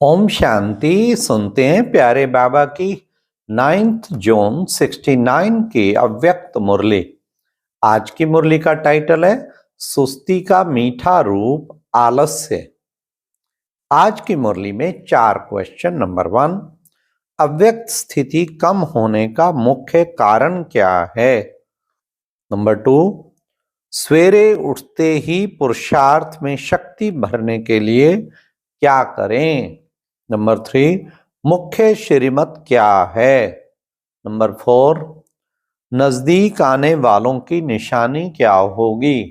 ओम शांति। सुनते हैं प्यारे बाबा की 9 जून 69 की अव्यक्त मुरली। आज की मुरली का टाइटल है सुस्ती का मीठा रूप आलस्य। आज की मुरली में 4 क्वेश्चन। नंबर 1, अव्यक्त स्थिति कम होने का मुख्य कारण क्या है। नंबर 2, सवेरे उठते ही पुरुषार्थ में शक्ति भरने के लिए क्या करें। नंबर 3, मुख्य श्रीमत क्या है। नंबर 4, नजदीक आने वालों की निशानी क्या होगी।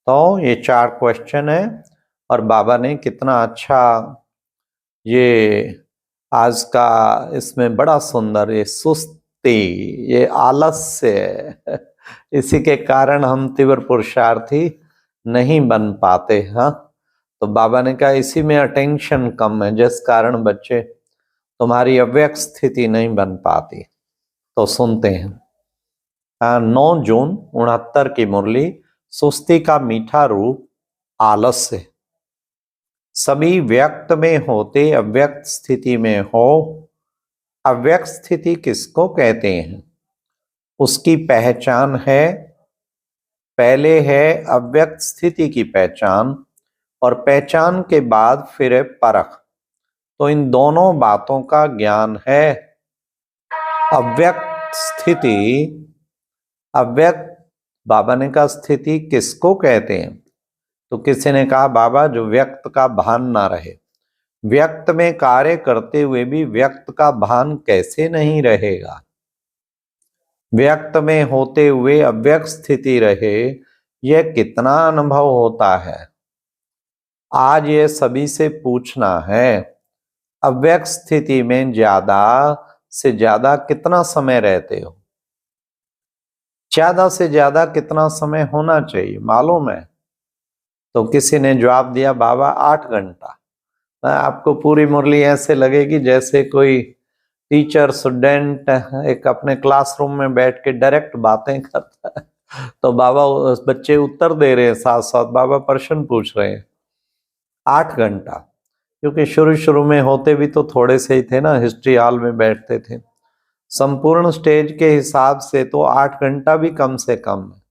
तो ये 4 क्वेश्चन है और बाबा ने कितना अच्छा ये आज का इसमें बड़ा सुंदर ये सुस्ती, ये आलस्य इसी के कारण हम तीव्र पुरुषार्थी नहीं बन पाते। हाँ, तो बाबा ने कहा इसी में अटेंशन कम है, जिस कारण बच्चे तुम्हारी अव्यक्त स्थिति नहीं बन पाती। तो सुनते हैं 9 जून 69 की मुरली, सुस्ती का मीठा रूप आलस्य। सभी व्यक्त में होते अव्यक्त स्थिति में हो। अव्यक्त स्थिति किसको कहते हैं, उसकी पहचान है। पहले है अव्यक्त स्थिति की पहचान और पहचान के बाद फिर है परख। तो इन दोनों बातों का ज्ञान है। अव्यक्त स्थिति, अव्यक्त बाबा ने कहा स्थिति किसको कहते हैं, तो किसी ने कहा बाबा जो व्यक्त का भान ना रहे। व्यक्त में कार्य करते हुए भी व्यक्त का भान कैसे नहीं रहेगा। व्यक्त में होते हुए अव्यक्त स्थिति रहे, यह कितना अनुभव होता है। आज ये सभी से पूछना है, अव्यक्त स्थिति में ज्यादा से ज्यादा कितना समय रहते हो। ज्यादा से ज्यादा कितना समय होना चाहिए मालूम है। तो किसी ने जवाब दिया बाबा 8 घंटा। आपको पूरी मुरली ऐसे लगेगी जैसे कोई टीचर स्टूडेंट एक अपने क्लासरूम में बैठ के डायरेक्ट बातें करता है। तो बाबा बच्चे उत्तर दे रहे हैं, साथ साथ बाबा प्रश्न पूछ रहे हैं। 8 घंटा, क्योंकि शुरू शुरू में होते भी तो थोड़े से ही थे ना, हिस्ट्री हॉल में बैठते थे। संपूर्ण स्टेज के हिसाब से तो 8 घंटा भी कम से कम है।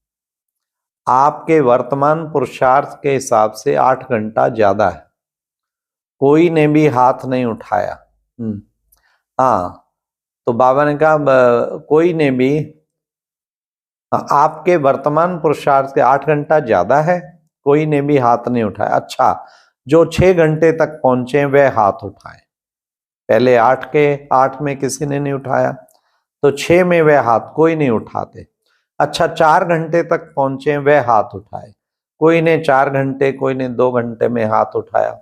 आपके वर्तमान पुरुषार्थ के हिसाब से 8 घंटा ज्यादा है। कोई ने भी हाथ नहीं उठाया। हाँ, तो बाबा ने कहा कोई ने भी, आपके वर्तमान पुरुषार्थ के 8 घंटा ज्यादा है, कोई ने भी हाथ नहीं उठाया। अच्छा, जो 6 घंटे तक पहुंचे वे हाथ उठाए। पहले 8 में किसी ने नहीं उठाया, तो 6 में वे हाथ कोई नहीं उठाते। अच्छा, 4 घंटे तक पहुंचे वे हाथ उठाए। कोई ने 4 घंटे, कोई ने 2 घंटे में हाथ उठाया।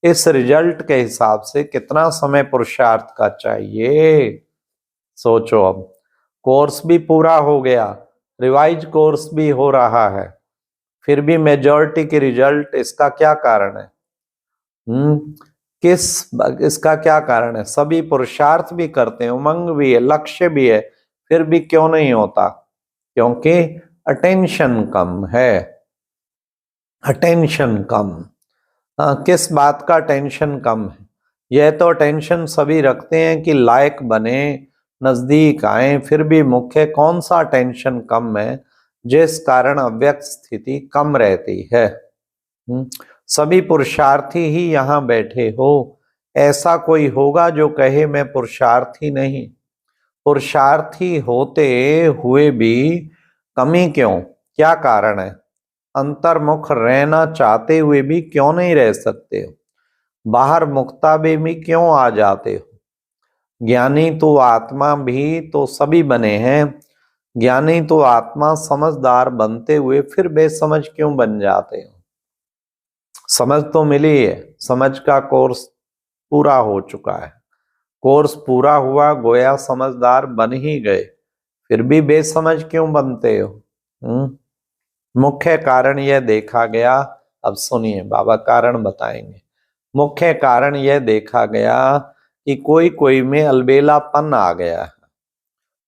इस रिजल्ट के हिसाब से कितना समय पुरुषार्थ का चाहिए सोचो। अब कोर्स भी पूरा हो गया, रिवाइज कोर्स भी हो रहा है, फिर भी मेजॉरिटी की रिजल्ट, इसका क्या कारण है। इसका क्या कारण है। सभी पुरुषार्थ भी करते हैं, उमंग भी है, लक्ष्य भी है, फिर भी क्यों नहीं होता, क्योंकि अटेंशन कम है। अटेंशन कम, किस बात का टेंशन कम है। यह तो टेंशन सभी रखते हैं कि लायक बने, नजदीक आए, फिर भी मुख्य कौन सा टेंशन कम है जिस कारण अव्यक्त स्थिति कम रहती है। सभी पुरुषार्थी ही यहाँ बैठे हो, ऐसा कोई होगा जो कहे मैं पुरुषार्थी नहीं। पुरुषार्थी होते हुए भी कमी क्यों, क्या कारण है। अंतर्मुख रहना चाहते हुए भी क्यों नहीं रह सकते हो। बाहर मुक्ता भी क्यों आ जाते हो। ज्ञानी तो आत्मा भी तो सभी बने हैं। ज्ञानी तो आत्मा समझदार बनते हुए फिर बेसमझ क्यों बन जाते हो। समझ तो मिली है, समझ का कोर्स पूरा हो चुका है। कोर्स पूरा हुआ, गोया समझदार बन ही गए, फिर भी बेसमझ क्यों बनते हो। मुख्य कारण यह देखा गया, अब सुनिए बाबा कारण बताएंगे। मुख्य कारण यह देखा गया कि कोई कोई में अलबेलापन आ गया है,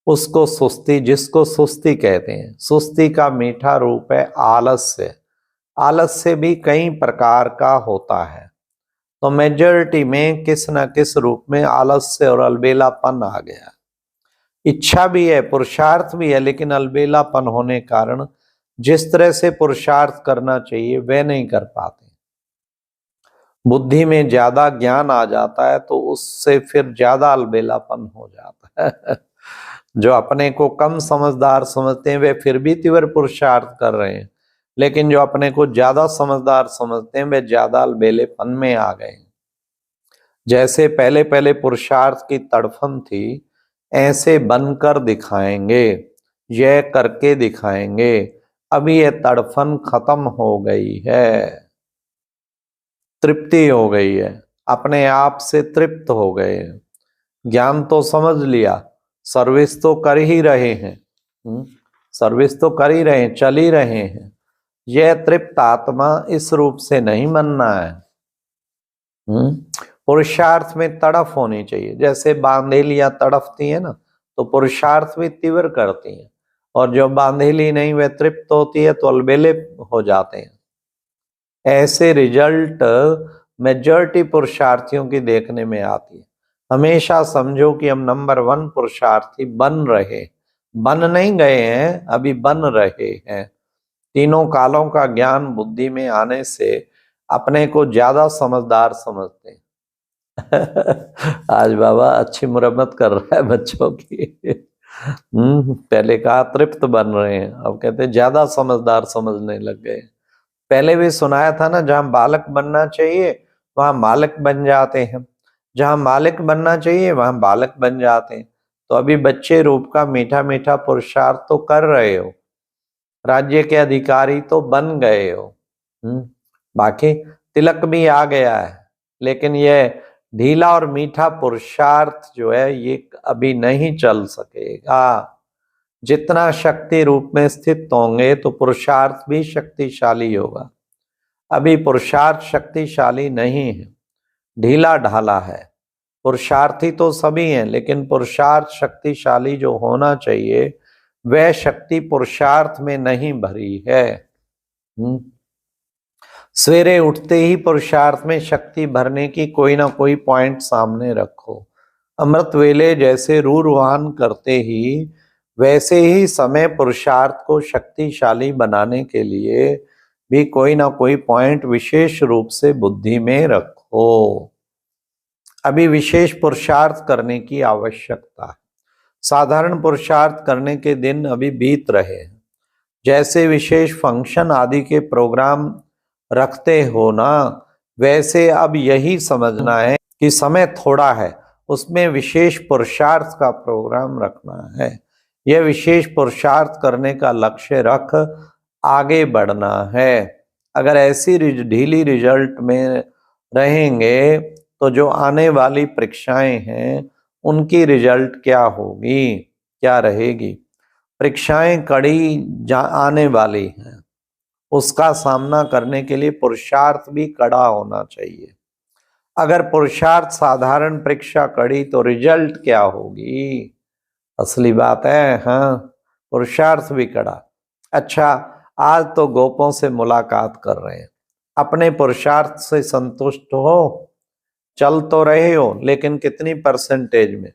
उसको सुस्ती, जिसको सुस्ती कहते हैं। सुस्ती का मीठा रूप है आलस्य। आलस्य भी कई प्रकार का होता है, तो मेजॉरिटी में किस न किस रूप में आलस्य और अलबेलापन आ गया। इच्छा भी है, पुरुषार्थ भी है, लेकिन अलबेलापन होने कारण जिस तरह से पुरुषार्थ करना चाहिए वह नहीं कर पाते। बुद्धि में ज्यादा ज्ञान आ जाता है तो उससे फिर ज्यादा अलबेलापन हो जाता है। जो अपने को कम समझदार समझते हैं वे फिर भी तीव्र पुरुषार्थ कर रहे हैं, लेकिन जो अपने को ज्यादा समझदार समझते हैं वे ज्यादा अलबेलेपन में आ गए। जैसे पहले पहले पुरुषार्थ की तड़फन थी, ऐसे बनकर दिखाएंगे, यह करके दिखाएंगे। अभी यह तड़फन खत्म हो गई है, तृप्ति हो गई है, अपने आप से तृप्त हो गए हैं। ज्ञान तो समझ लिया, सर्विस तो कर ही रहे हैं, सर्विस तो कर ही रहे हैं, चल ही रहे हैं। यह तृप्त आत्मा इस रूप से नहीं बनना है। पुरुषार्थ में तड़फ होनी चाहिए। जैसे बांधेलियां तड़फती है ना, तो पुरुषार्थ भी तीव्र करती हैं, और जो बांधेली नहीं वह तृप्त होती है तो अलबेले हो जाते हैं। ऐसे रिजल्ट मेजॉरिटी पुरुषार्थियों की देखने में आती है। हमेशा समझो कि हम नंबर 1 पुरुषार्थी बन रहे, बन नहीं गए हैं, अभी बन रहे हैं। तीनों कालों का ज्ञान बुद्धि में आने से अपने को ज्यादा समझदार समझते हैं। आज बाबा अच्छी मुरम्मत कर रहा है बच्चों की। पहले कहा तृप्त बन रहे हैं, अब कहते ज्यादा समझदार समझने लग गए। पहले भी सुनाया था ना, जहां बालक बनना चाहिए वहां मालिक बन जाते हैं, जहां मालिक बनना चाहिए वहां बालक बन जाते हैं। तो अभी बच्चे रूप का मीठा मीठा पुरुषार्थ तो कर रहे हो, राज्य के अधिकारी तो बन गए हो। बाकी तिलक भी आ गया है, लेकिन यह ढीला और मीठा पुरुषार्थ जो है ये अभी नहीं चल सकेगा। जितना शक्ति रूप में स्थित होंगे तो पुरुषार्थ भी शक्तिशाली होगा। अभी पुरुषार्थ शक्तिशाली नहीं है, ढीला ढाला है। पुरुषार्थी तो सभी हैं, लेकिन पुरुषार्थ शक्तिशाली जो होना चाहिए वह शक्ति पुरुषार्थ में नहीं भरी है। सवेरे उठते ही पुरुषार्थ में शक्ति भरने की कोई ना कोई पॉइंट सामने रखो। अमृत वेले जैसे रूरवान करते ही वैसे ही समय पुरुषार्थ को शक्तिशाली बनाने के लिए भी कोई ना कोई पॉइंट विशेष रूप से बुद्धि में रखो। अभी विशेष पुरुषार्थ करने की आवश्यकता है। साधारण पुरुषार्थ करने के दिन अभी बीत रहे हैं। जैसे विशेष फंक्शन आदि के प्रोग्राम रखते हो ना, वैसे अब यही समझना है कि समय थोड़ा है, उसमें विशेष पुरुषार्थ का प्रोग्राम रखना है। यह विशेष पुरुषार्थ करने का लक्ष्य रख आगे बढ़ना है। अगर ऐसी ढीली रिजल्ट में रहेंगे तो जो आने वाली परीक्षाएं हैं उनकी रिजल्ट क्या होगी, क्या रहेगी। परीक्षाएं कड़ी आने वाली हैं, उसका सामना करने के लिए पुरुषार्थ भी कड़ा होना चाहिए। अगर पुरुषार्थ साधारण परीक्षा कड़ी तो रिजल्ट क्या होगी, असली बात है। हाँ, पुरुषार्थ भी कड़ा। अच्छा, आज तो गोपों से मुलाकात कर रहे हैं, अपने पुरुषार्थ से संतुष्ट हो? चल तो रहे हो, लेकिन कितनी परसेंटेज में?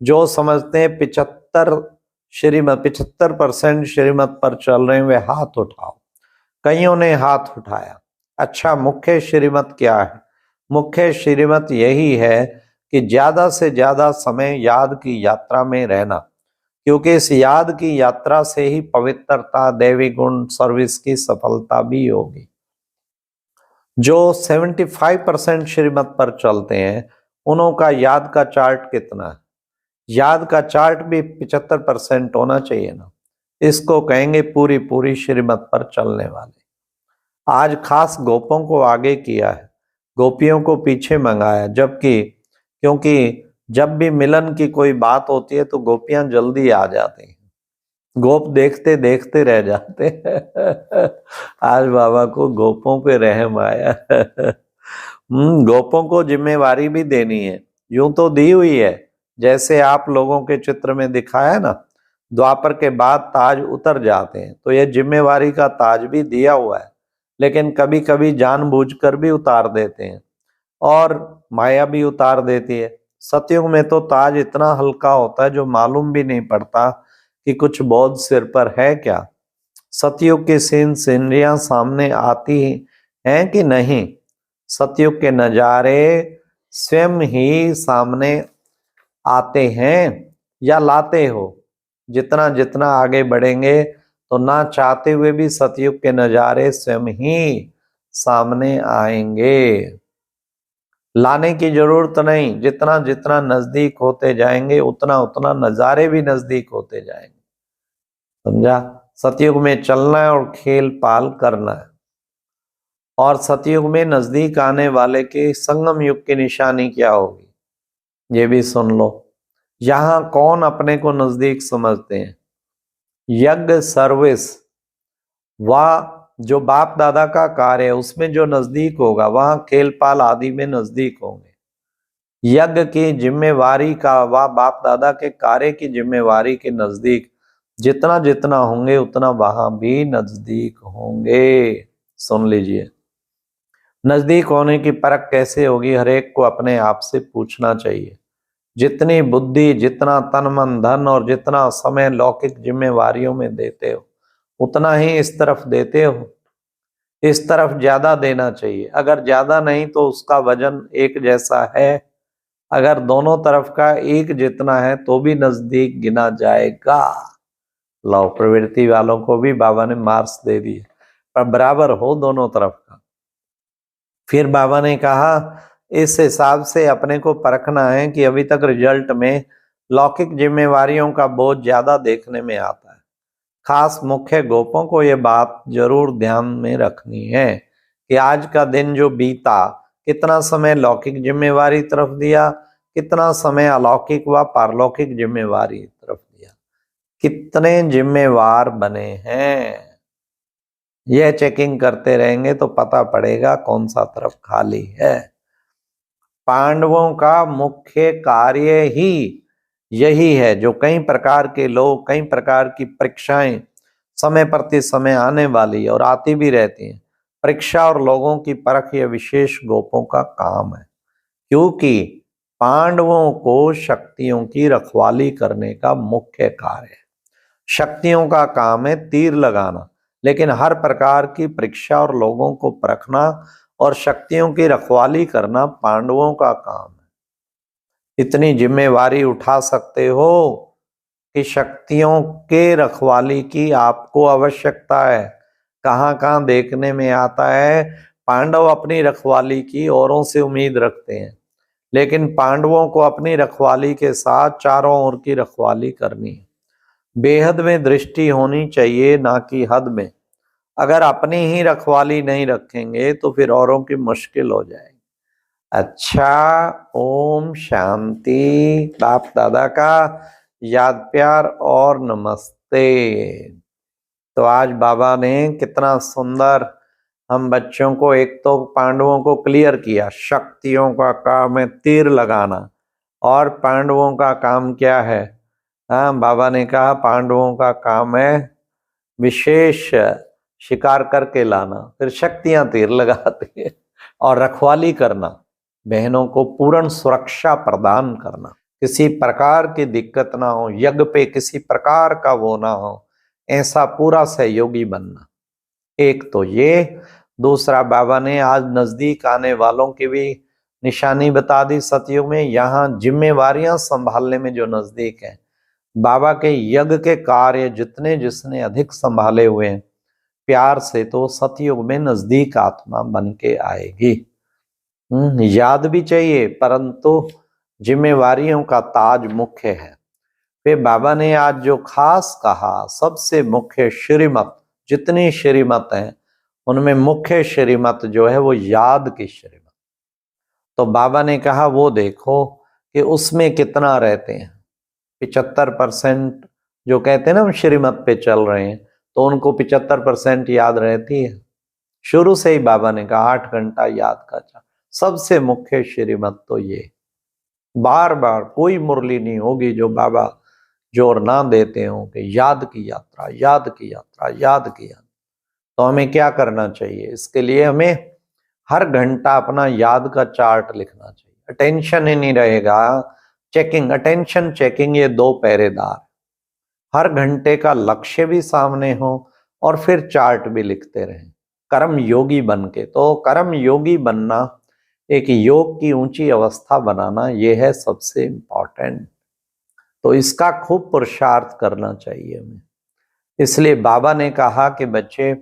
जो समझते हैं 75% श्रीमत पर चल रहे हैं वे हाथ उठाओ। कईयों ने हाथ उठाया। अच्छा, मुख्य श्रीमत क्या है? मुख्य श्रीमत यही है कि ज्यादा से ज्यादा समय याद की यात्रा में रहना, क्योंकि इस याद की यात्रा से ही पवित्रता, दैवी गुण, सर्विस की सफलता भी होगी। जो 75% श्रीमत पर चलते हैं उनों का याद का चार्ट कितना है? याद का चार्ट भी 75% होना चाहिए ना। इसको कहेंगे पूरी पूरी श्रीमत पर चलने वाले। आज खास गोपों को आगे किया है, गोपियों को पीछे मंगाया, जबकि क्योंकि जब भी मिलन की कोई बात होती है तो गोपियां जल्दी आ जाती हैं, गोप देखते देखते रह जाते हैं। आज बाबा को गोपों पे रहम आया। गोपों को जिम्मेवारी भी देनी है। यूं तो दी हुई है, जैसे आप लोगों के चित्र में दिखाया ना, द्वापर के बाद ताज उतर जाते हैं, तो यह जिम्मेवारी का ताज भी दिया हुआ है, लेकिन कभी कभी जानबूझकर भी उतार देते हैं। और माया भी उतार देती है। सतयुग में तो ताज इतना हल्का होता है जो मालूम भी नहीं पड़ता कि कुछ बोझ सिर पर है क्या। सतयुग की सीन सीनरियां सामने आती हैं कि नहीं, सतयुग के नजारे स्वयं ही सामने आते हैं या लाते हो। जितना जितना आगे बढ़ेंगे तो ना चाहते हुए भी सतयुग के नजारे स्वयं ही सामने आएंगे। लाने की जरूरत नहीं, जितना जितना नजदीक होते जाएंगे उतना उतना नजारे भी नजदीक होते जाएंगे। समझा? सतयुग में चलना है और खेल पाल करना है। और सतयुग में नजदीक आने वाले के संगम युग की निशानी क्या होगी, ये भी सुन लो। यहां कौन अपने को नजदीक समझते हैं? यज्ञ सर्विस, वह जो बाप दादा का कार्य है उसमें जो नजदीक होगा वहां खेल पाल आदि में नजदीक होंगे। यज्ञ की जिम्मेवारी का व बाप दादा के कार्य की जिम्मेवारी के नजदीक जितना जितना होंगे उतना वहां भी नजदीक होंगे। सुन लीजिए, नजदीक होने की परख कैसे होगी, हर एक को अपने आप से पूछना चाहिए। जितनी बुद्धि, जितना तन मन धन और जितना समय लौकिक जिम्मेवारियों में देते हो उतना ही इस तरफ देते हो। इस तरफ ज्यादा देना चाहिए। अगर ज्यादा नहीं तो उसका वजन एक जैसा है, अगर दोनों तरफ का एक जितना है तो भी नजदीक गिना जाएगा। लो, प्रवृत्ति वालों को भी बाबा ने मार्क्स दे दिए, पर बराबर हो दोनों तरफ का। फिर बाबा ने कहा इस हिसाब से अपने को परखना है कि अभी तक रिजल्ट में लौकिक जिम्मेवारियों का बोझ ज्यादा देखने में आता है। खास मुख्य गोपों को ये बात जरूर ध्यान में रखनी है कि आज का दिन जो बीता, कितना समय लौकिक जिम्मेवारी तरफ दिया, कितना समय अलौकिक व पारलौकिक जिम्मेवारी तरफ दिया, कितने जिम्मेवार बने हैं। यह चेकिंग करते रहेंगे तो पता पड़ेगा कौन सा तरफ खाली है। पांडवों का मुख्य कार्य ही यही है जो कई प्रकार के लोग, कई प्रकार की परीक्षाएं समय प्रति समय आने वाली और आती भी रहती हैं। परीक्षा और लोगों की परख यह विशेष गोपों का काम है, क्योंकि पांडवों को शक्तियों की रखवाली करने का मुख्य कार्य है। शक्तियों का काम है तीर लगाना, लेकिन हर प्रकार की परीक्षा और लोगों को परखना और शक्तियों की रखवाली करना पांडवों का काम है। इतनी जिम्मेवारी उठा सकते हो कि शक्तियों के रखवाली की आपको आवश्यकता है। कहाँ कहाँ देखने में आता है पांडव अपनी रखवाली की औरों से उम्मीद रखते हैं, लेकिन पांडवों को अपनी रखवाली के साथ चारों ओर की रखवाली करनी है। बेहद में दृष्टि होनी चाहिए, ना कि हद में। अगर अपनी ही रखवाली नहीं रखेंगे तो फिर औरों की मुश्किल हो जाएगी। अच्छा, ओम शांति। बाप दादा का याद प्यार और नमस्ते। तो आज बाबा ने कितना सुंदर हम बच्चों को एक तो पांडवों को क्लियर किया, शक्तियों का काम है तीर लगाना। और पांडवों का काम क्या है? हाँ, बाबा ने कहा पांडवों का काम है विशेष शिकार करके लाना, फिर शक्तियां तीर लगाती है, और रखवाली करना, बहनों को पूर्ण सुरक्षा प्रदान करना, किसी प्रकार की दिक्कत ना हो, यज्ञ पे किसी प्रकार का वो ना हो, ऐसा पूरा सहयोगी बनना। एक तो ये। दूसरा, बाबा ने आज नजदीक आने वालों की भी निशानी बता दी। सतयुग में यहाँ जिम्मेवारियां संभालने में जो नजदीक है, बाबा के यज्ञ के कार्य जितने जिसने अधिक संभाले हुए हैं प्यार से, तो सतयुग में नजदीक आत्मा बन के आएगी। याद भी चाहिए, परंतु जिम्मेवारियों का ताज मुख्य है। फिर बाबा ने आज जो खास कहा, सबसे मुख्य श्रीमत, जितनी श्रीमत है उनमें मुख्य श्रीमत जो है वो याद की श्रीमत। तो बाबा ने कहा वो देखो कि उसमें कितना रहते हैं। 75% जो कहते हैं ना हम श्रीमत पे चल रहे हैं, तो उनको 75% याद रहती है। शुरू से ही बाबा ने कहा 8 घंटा याद का चाह। सबसे मुख्य श्रीमत तो ये। बार बार कोई मुरली नहीं होगी जो बाबा जोर ना देते हो कि याद की यात्रा, याद की यात्रा, याद की यात्रा। तो हमें क्या करना चाहिए? इसके लिए हमें हर घंटा अपना याद का चार्ट लिखना चाहिए। अटेंशन ही नहीं रहेगा, चेकिंग, अटेंशन चेकिंग, ये दो पहरेदार। हर घंटे का लक्ष्य भी सामने हो और फिर चार्ट भी लिखते रहें, कर्म योगी बन के। तो कर्म योगी बनना, एक योग की ऊंची अवस्था बनाना, यह है सबसे इंपॉर्टेंट। तो इसका खूब पुरुषार्थ करना चाहिए हमें। इसलिए बाबा ने कहा कि बच्चे,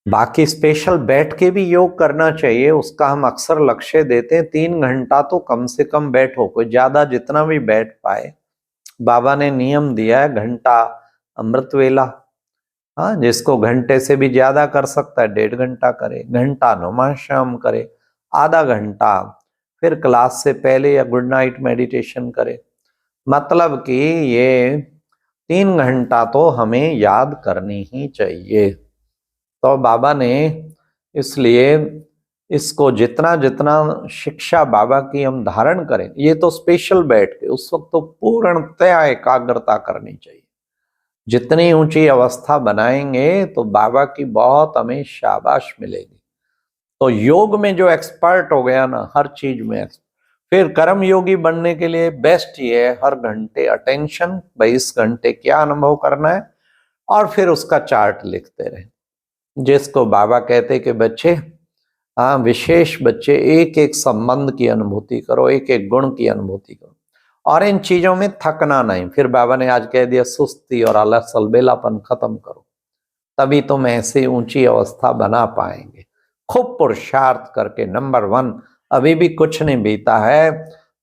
बाकी स्पेशल बैठ के भी योग करना चाहिए, उसका हम अक्सर लक्ष्य देते हैं। 3 घंटा तो कम से कम बैठो, कोई ज्यादा जितना भी बैठ पाए। बाबा ने नियम दिया है, घंटा अमृत वेला। हाँ, जिसको घंटे से भी ज्यादा कर सकता है 1.5 घंटा करे, घंटा नुमा शाम करे, आधा घंटा फिर क्लास से पहले या गुड नाइट मेडिटेशन करे। मतलब कि ये 3 घंटा तो हमें याद करनी ही चाहिए। तो बाबा ने इसलिए इसको जितना जितना शिक्षा बाबा की हम धारण करें, ये तो स्पेशल बैठ के, उस वक्त तो पूर्णतया एकाग्रता करनी चाहिए। जितनी ऊंची अवस्था बनाएंगे तो बाबा की बहुत हमें शाबाश मिलेगी। तो योग में जो एक्सपर्ट हो गया ना, हर चीज में फिर कर्म योगी बनने के लिए बेस्ट ये है, हर घंटे अटेंशन, भाई इस घंटे क्या अनुभव करना है, और फिर उसका चार्ट लिखते रहे। जिसको बाबा कहते कि बच्चे, हाँ, विशेष बच्चे एक एक संबंध की अनुभूति करो, एक एक गुण की अनुभूति करो, और इन चीजों में थकना नहीं। फिर बाबा ने आज कह दिया सुस्ती और अलस अलबेलापन खत्म करो, तभी तुम ऐसी ऊंची अवस्था बना पाएंगे। खूब पुरुषार्थ करके। नंबर 1, अभी भी कुछ नहीं बीता है,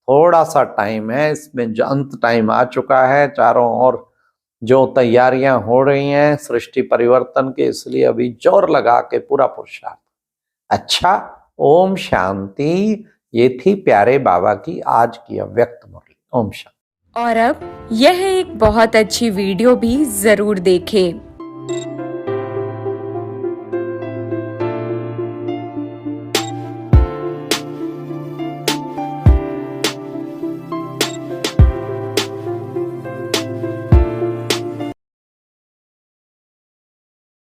थोड़ा सा टाइम है, इसमें जो अंत टाइम आ चुका है, चारों ओर जो तैयारियां हो रही हैं सृष्टि परिवर्तन के, इसलिए अभी जोर लगा के पूरा पुरुषार्थ। अच्छा, ओम शांति। ये थी प्यारे बाबा की आज की अव्यक्त मुरली। ओम शांति। और अब यह एक बहुत अच्छी वीडियो भी जरूर देखें।